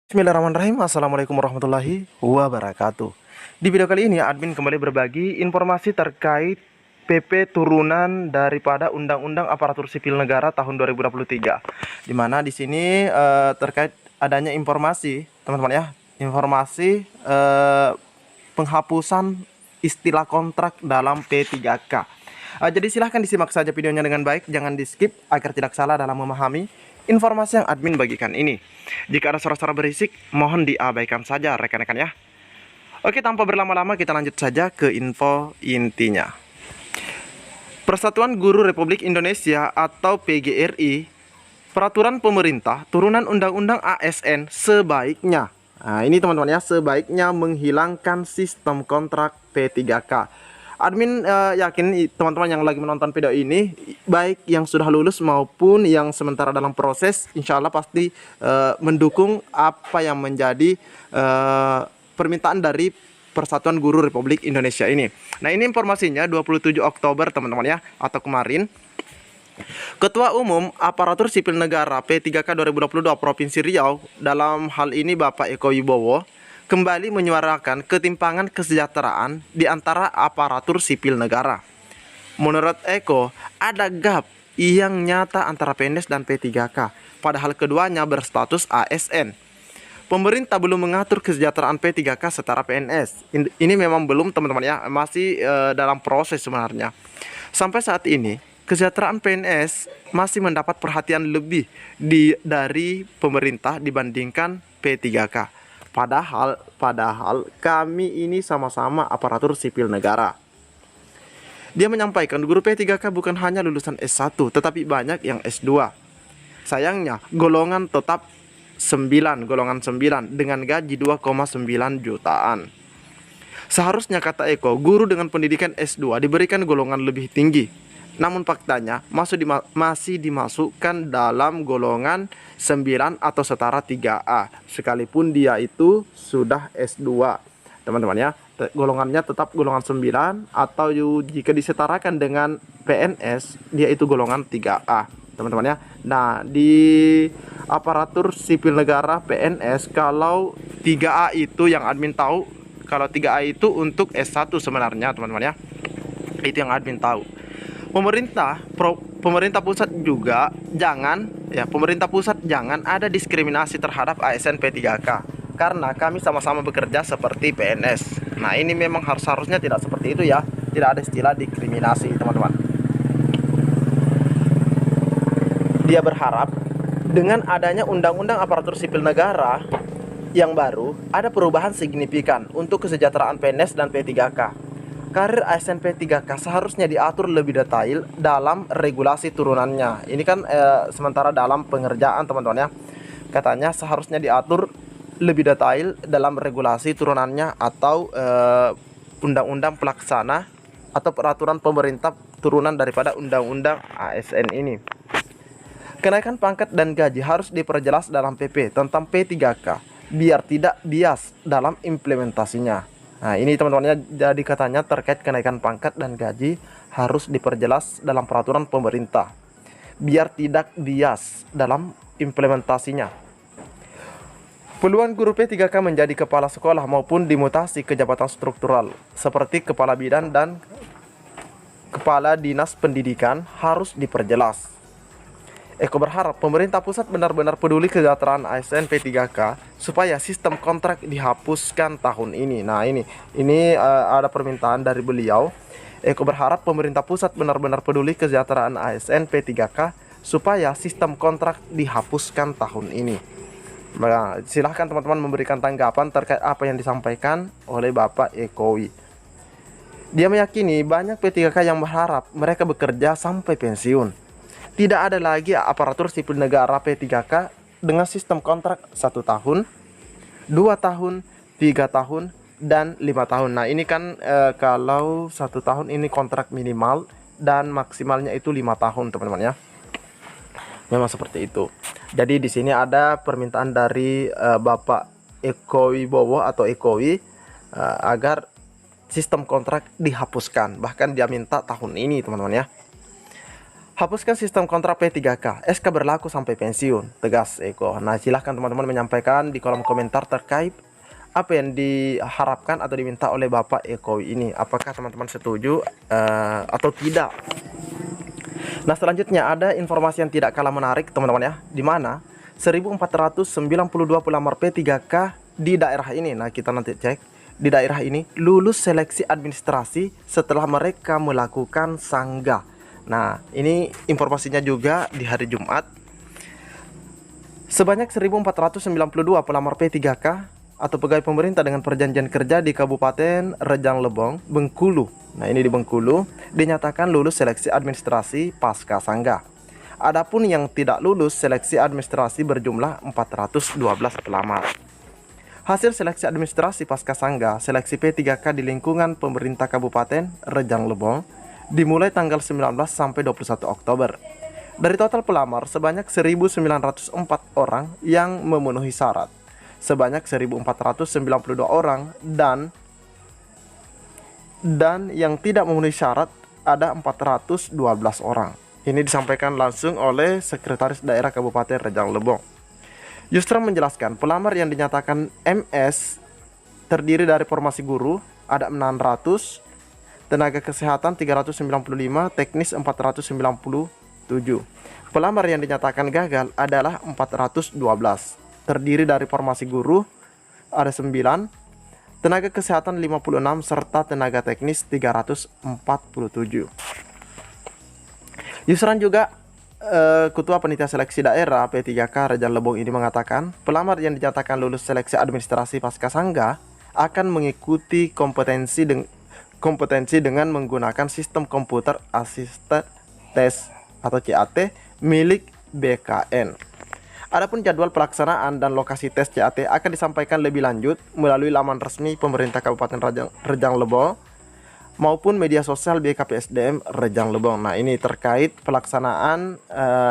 Bismillahirrahmanirrahim. Assalamualaikum warahmatullahi wabarakatuh. Di video kali ini admin kembali berbagi informasi terkait PP turunan daripada Undang-Undang Aparatur Sipil Negara tahun 2023. Di mana di sini terkait adanya informasi, teman-teman ya, informasi penghapusan istilah kontrak dalam P3K. Jadi silahkan disimak saja videonya dengan baik, jangan di skip agar tidak salah dalam memahami informasi yang admin bagikan ini. Jika ada suara-suara berisik, mohon diabaikan saja rekan-rekan ya. Oke, tanpa berlama-lama kita lanjut saja ke info intinya. Persatuan Guru Republik Indonesia atau PGRI, peraturan pemerintah turunan Undang-Undang ASN sebaiknya, nah ini teman-teman ya, sebaiknya menghilangkan sistem kontrak P3K. Admin yakin teman-teman yang lagi menonton video ini, baik yang sudah lulus maupun yang sementara dalam proses, insya Allah pasti mendukung apa yang menjadi permintaan dari Persatuan Guru Republik Indonesia ini. Nah, ini informasinya 27 Oktober teman-teman ya, atau kemarin. Ketua Umum Aparatur Sipil Negara P3K 2022 Provinsi Riau, dalam hal ini Bapak Eko Wibowo, kembali menyuarakan ketimpangan kesejahteraan di antara aparatur sipil negara. Menurut Eko, ada gap yang nyata antara PNS dan P3K, padahal keduanya berstatus ASN. Pemerintah belum mengatur kesejahteraan P3K setara PNS. Ini memang belum teman-teman ya, masih dalam proses sebenarnya. Sampai saat ini, kesejahteraan PNS masih mendapat perhatian lebih dari pemerintah dibandingkan P3K. Padahal kami ini sama-sama aparatur sipil negara. Dia menyampaikan guru P3K bukan hanya lulusan S1, tetapi banyak yang S2. Sayangnya, golongan 9 dengan gaji 2,9 jutaan. Seharusnya, kata Eko, guru dengan pendidikan S2 diberikan golongan lebih tinggi. Namun faktanya masih dimasukkan dalam golongan 9 atau setara 3A, sekalipun dia itu sudah S2. Teman-teman ya, golongannya tetap golongan 9, atau jika disetarakan dengan PNS, dia itu golongan 3A, teman-teman ya. Nah, di aparatur sipil negara PNS, kalau 3A itu yang admin tahu, kalau 3A itu untuk S1 sebenarnya, teman-teman ya. Itu yang admin tahu. Pemerintah pusat juga pemerintah pusat jangan ada diskriminasi terhadap ASN P3K, karena kami sama-sama bekerja seperti PNS. Nah, ini memang harusnya tidak seperti itu ya, tidak ada istilah diskriminasi, teman-teman. Dia berharap dengan adanya Undang-Undang Aparatur Sipil Negara yang baru, ada perubahan signifikan untuk kesejahteraan PNS dan P3K. Karir ASN P3K seharusnya diatur lebih detail dalam regulasi turunannya. Ini kan sementara dalam pengerjaan, teman-teman ya. Katanya seharusnya diatur lebih detail dalam regulasi turunannya atau undang-undang pelaksana atau peraturan pemerintah turunan daripada undang-undang ASN ini. Kenaikan pangkat dan gaji harus diperjelas dalam PP tentang P3K biar tidak bias dalam implementasinya. Nah, ini teman-temannya, jadi katanya terkait kenaikan pangkat dan gaji harus diperjelas dalam peraturan pemerintah biar tidak bias dalam implementasinya. Peluang guru P3K menjadi kepala sekolah maupun dimutasi ke jabatan struktural seperti kepala bidan dan kepala dinas pendidikan harus diperjelas. Eko berharap pemerintah pusat benar-benar peduli kesejahteraan ASN P3K supaya sistem kontrak dihapuskan tahun ini. Nah, ini ada permintaan dari beliau. Eko berharap pemerintah pusat benar-benar peduli kesejahteraan ASN P3K supaya sistem kontrak dihapuskan tahun ini. Nah, silahkan teman-teman memberikan tanggapan terkait apa yang disampaikan oleh Bapak Ekowi. Dia meyakini banyak P3K yang berharap mereka bekerja sampai pensiun. Tidak ada lagi aparatur sipil negara P3K dengan sistem kontrak 1 tahun, 2 tahun, 3 tahun, dan 5 tahun. Nah, ini kan kalau 1 tahun ini kontrak minimal dan maksimalnya itu 5 tahun, teman-teman ya. Memang seperti itu. Jadi di sini ada permintaan dari Bapak Eko Wibowo atau Ekowi agar sistem kontrak dihapuskan. Bahkan dia minta tahun ini, teman-teman ya. Hapuskan sistem kontrak P3K, SK berlaku sampai pensiun, tegas Eko. Nah, silahkan teman-teman menyampaikan di kolom komentar terkait apa yang diharapkan atau diminta oleh Bapak Eko ini. Apakah teman-teman setuju atau tidak? Nah, selanjutnya ada informasi yang tidak kalah menarik teman-teman ya, di mana 1492 pelamar P3K di daerah ini. Nah, kita nanti cek di daerah ini lulus seleksi administrasi setelah mereka melakukan sanggah. Nah, ini informasinya juga di hari Jumat. Sebanyak 1492 pelamar P3K atau pegawai pemerintah dengan perjanjian kerja di Kabupaten Rejang Lebong, Bengkulu. Nah, ini di Bengkulu dinyatakan lulus seleksi administrasi pasca sanggah. Adapun yang tidak lulus seleksi administrasi berjumlah 412 pelamar. Hasil seleksi administrasi pasca sanggah seleksi P3K di lingkungan pemerintah Kabupaten Rejang Lebong dimulai tanggal 19 sampai 21 Oktober. Dari total pelamar sebanyak 1.904 orang yang memenuhi syarat. Sebanyak 1.492 orang dan yang tidak memenuhi syarat ada 412 orang. Ini disampaikan langsung oleh Sekretaris Daerah Kabupaten Rejang Lebong. Yusra menjelaskan, pelamar yang dinyatakan MS terdiri dari formasi guru ada 600, tenaga kesehatan 395, teknis 497. Pelamar yang dinyatakan gagal adalah 412. Terdiri dari formasi guru ada 9, tenaga kesehatan 56 serta tenaga teknis 347. Yusran juga Ketua Panitia Seleksi Daerah P3K Rejang Lebong ini mengatakan, pelamar yang dinyatakan lulus seleksi administrasi pasca sanggah akan mengikuti kompetensi dengan menggunakan sistem komputer assisted test atau CAT milik BKN. Adapun jadwal pelaksanaan dan lokasi tes CAT akan disampaikan lebih lanjut melalui laman resmi pemerintah Kabupaten Rejang Lebong maupun media sosial BKPSDM Rejang Lebong. Nah, ini terkait pelaksanaan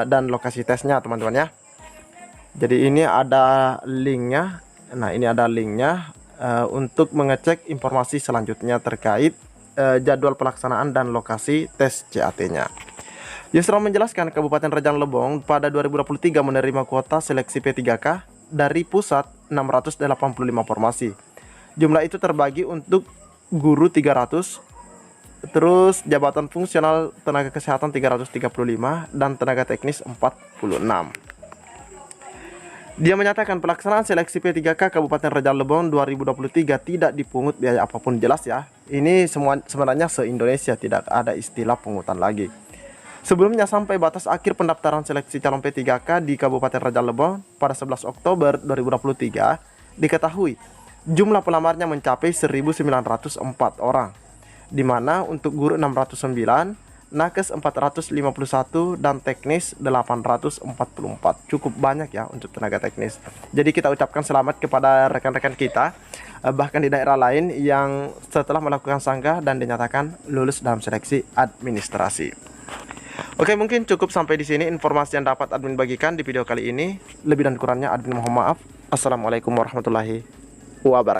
dan lokasi tesnya teman-teman ya. Jadi ini ada linknya. Nah, ini ada linknya untuk mengecek informasi selanjutnya terkait jadwal pelaksanaan dan lokasi tes CAT-nya. Yusra menjelaskan Kabupaten Rejang Lebong pada 2023 menerima kuota seleksi P3K dari pusat 685 formasi. Jumlah itu terbagi untuk guru 300, terus jabatan fungsional tenaga kesehatan 335 dan tenaga teknis 46. Dia menyatakan pelaksanaan seleksi P3K Kabupaten Rejang Lebong 2023 tidak dipungut biaya apapun, jelas ya. Ini semua sebenarnya se-Indonesia, tidak ada istilah pungutan lagi. Sebelumnya sampai batas akhir pendaftaran seleksi calon P3K di Kabupaten Rejang Lebong pada 11 Oktober 2023 diketahui jumlah pelamarnya mencapai 1.904 orang, di mana untuk guru 609, nakes 451 dan teknis 844. Cukup banyak ya untuk tenaga teknis. Jadi kita ucapkan selamat kepada rekan-rekan kita bahkan di daerah lain yang setelah melakukan sanggah dan dinyatakan lulus dalam seleksi administrasi. Oke, mungkin cukup sampai di sini informasi yang dapat admin bagikan di video kali ini. Lebih dan kurangnya admin mohon maaf. Assalamualaikum warahmatullahi wabarakatuh.